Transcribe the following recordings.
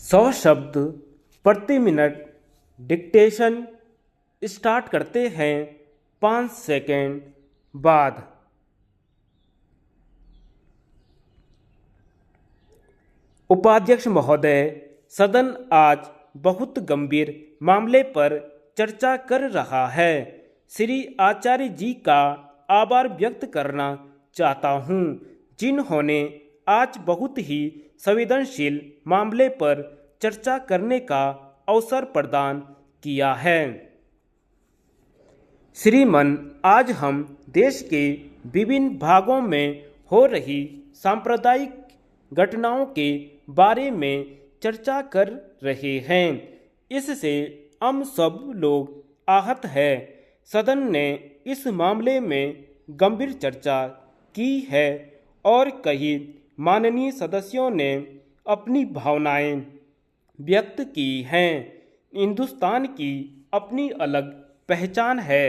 100 शब्द प्रति minute dictation start करते हैं 5 सेकंड बाद। उपाध्यक्ष महोदय, सदन आज बहुत गंभीर मामले पर चर्चा कर रहा है। श्री आचार्य जी का आभार व्यक्त करना चाहता हूँ, जिन्होंने आज बहुत ही संवेदनशील मामले पर चर्चा करने का अवसर प्रदान किया है। श्रीमान, आज हम देश के विभिन्न भागों में हो रही सांप्रदायिक घटनाओं के बारे में चर्चा कर रहे हैं। इससे हम सब लोग आहत हैं। सदन ने इस मामले में गंभीर चर्चा की है और कई माननीय सदस्यों ने अपनी भावनाएं व्यक्त की हैं। हिंदुस्तान की अपनी अलग पहचान है।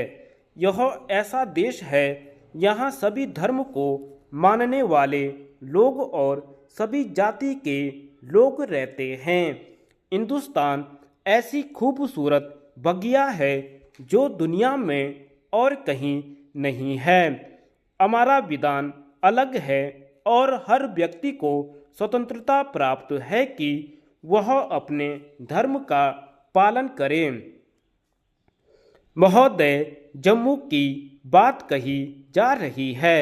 यह ऐसा देश है, यहाँ सभी धर्म को मानने वाले लोग और सभी जाति के लोग रहते हैं। हिंदुस्तान ऐसी खूबसूरत बगिया है जो दुनिया में और कहीं नहीं है। हमारा विधान अलग है और हर व्यक्ति को स्वतंत्रता प्राप्त है कि वह अपने धर्म का पालन करे। महोदय, जम्मू की बात कही जा रही है।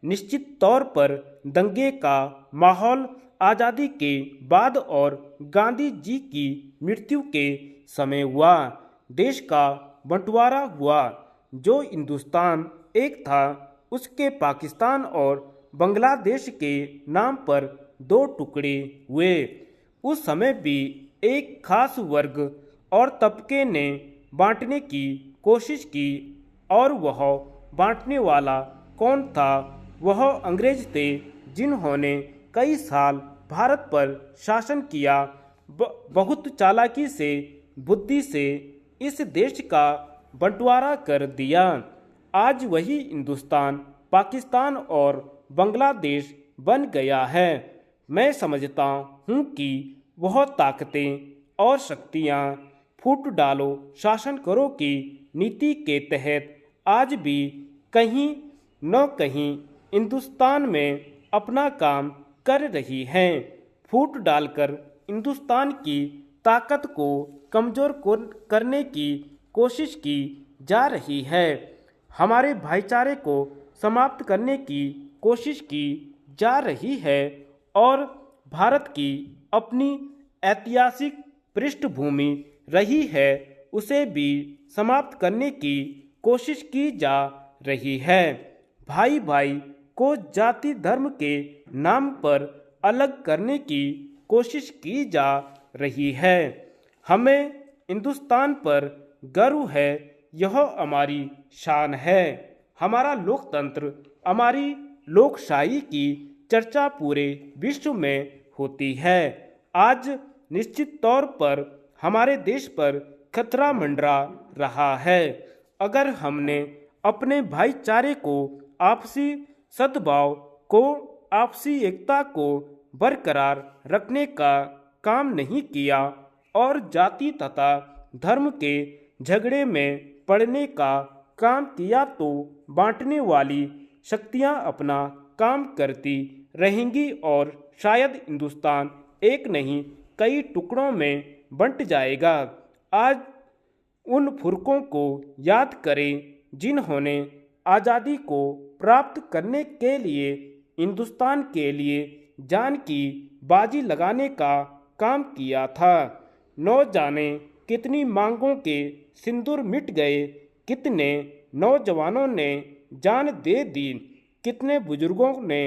निश्चित तौर पर दंगे का माहौल आज़ादी के बाद और गांधी जी की मृत्यु के समय हुआ। देश का बंटवारा हुआ। जो हिंदुस्तान एक था, उसके पाकिस्तान और बांग्लादेश के नाम पर 2 टुकड़े हुए। उस समय भी एक खास वर्ग और तबके ने बांटने की कोशिश की, और वह बांटने वाला कौन था? वह अंग्रेज थे, जिन्होंने कई साल भारत पर शासन किया। बहुत चालाकी से, बुद्धि से इस देश का बंटवारा कर दिया। आज वही हिंदुस्तान पाकिस्तान और बांग्लादेश बन गया है। मैं समझता हूँ कि वह ताकतें और शक्तियाँ फूट डालो शासन करो की नीति के तहत आज भी कहीं न कहीं हिंदुस्तान में अपना काम कर रही हैं। फूट डालकर हिंदुस्तान की ताकत को कमज़ोर करने की कोशिश की जा रही है। हमारे भाईचारे को समाप्त करने की कोशिश की जा रही है और भारत की अपनी ऐतिहासिक पृष्ठभूमि रही है, उसे भी समाप्त करने की कोशिश की जा रही है। भाई भाई को जाति धर्म के नाम पर अलग करने की कोशिश की जा रही है। हमें हिंदुस्तान पर गर्व है, यह हमारी शान है। हमारा लोकतंत्र, हमारी लोकशाही की चर्चा पूरे विश्व में होती है। आज निश्चित तौर पर हमारे देश पर खतरा मंडरा रहा है। अगर हमने अपने भाईचारे को, आपसी सद्भाव को, आपसी एकता को बरकरार रखने का काम नहीं किया और जाति तथा धर्म के झगड़े में पड़ने का काम किया, तो बांटने वाली शक्तियां अपना काम करती रहेंगी और शायद हिंदुस्तान एक नहीं कई टुकड़ों में बंट जाएगा। आज उन फुरकों को याद करें जिन्होंने आज़ादी को प्राप्त करने के लिए हिंदुस्तान के लिए जान की बाजी लगाने का काम किया था। न जाने कितनी मांगों के सिंदूर मिट गए, कितने नौजवानों ने जान दे दी, कितने बुजुर्गों ने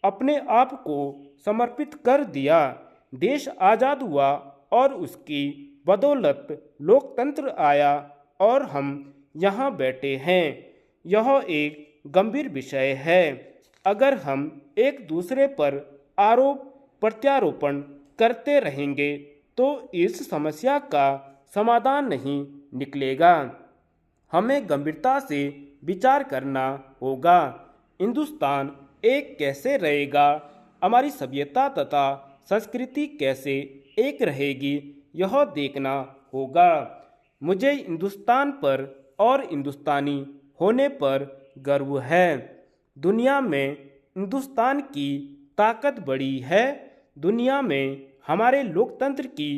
अपने आप को समर्पित कर दिया। देश आज़ाद हुआ और उसकी बदौलत लोकतंत्र आया और हम यहाँ बैठे हैं। यह एक गंभीर विषय है। अगर हम एक दूसरे पर आरोप प्रत्यारोपण करते रहेंगे तो इस समस्या का समाधान नहीं निकलेगा। हमें गंभीरता से विचार करना होगा। हिंदुस्तान एक कैसे रहेगा? हमारी सभ्यता तथा संस्कृति कैसे एक रहेगी, यह देखना होगा। मुझे हिंदुस्तान पर और हिंदुस्तानी होने पर गर्व है। दुनिया में हिंदुस्तान की ताकत बड़ी है। दुनिया में हमारे लोकतंत्र की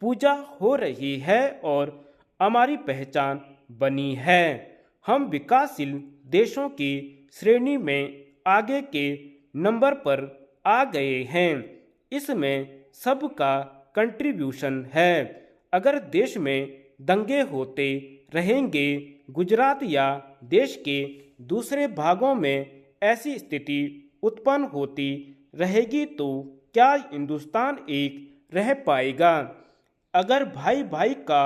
पूजा हो रही है और हमारी पहचान बनी है। हम विकासशील देशों की श्रेणी में आगे के नंबर पर आ गए हैं। इसमें सबका कंट्रीब्यूशन है। अगर देश में दंगे होते रहेंगे, गुजरात या देश के दूसरे भागों में ऐसी स्थिति उत्पन्न होती रहेगी तो क्या हिंदुस्तान एक रह पाएगा? अगर भाई भाई का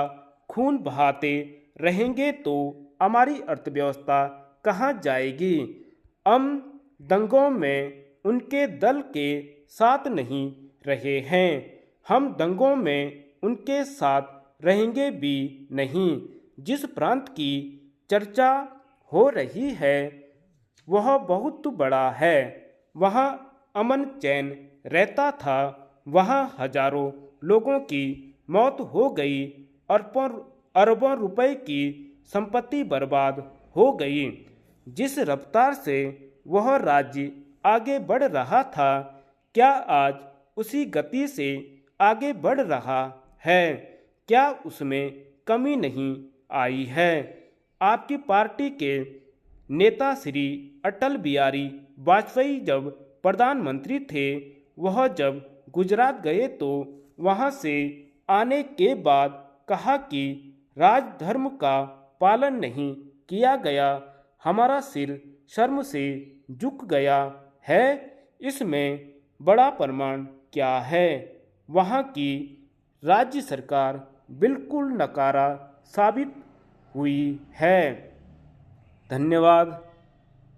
खून बहाते रहेंगे तो हमारी अर्थव्यवस्था कहाँ जाएगी? हम दंगों में उनके दल के साथ नहीं रहे हैं। हम दंगों में उनके साथ रहेंगे भी नहीं। जिस प्रांत की चर्चा हो रही है वह बहुत बड़ा है। वहाँ अमन चैन रहता था। वहाँ हजारों लोगों की मौत हो गई, अरबों रुपए की संपत्ति बर्बाद हो गई। जिस रफ्तार से वह राज्य आगे बढ़ रहा था, क्या आज उसी गति से आगे बढ़ रहा है? क्या उसमें कमी नहीं आई है? आपकी पार्टी के नेता श्री अटल बिहारी वाजपेयी जब प्रधानमंत्री थे, वह जब गुजरात गए तो वहां से आने के बाद कहा कि राजधर्म का पालन नहीं किया गया, हमारा सिर शर्म से झुक गया है। इसमें बड़ा प्रमाण क्या है? वहाँ की राज्य सरकार बिल्कुल नकारा साबित हुई है। धन्यवाद।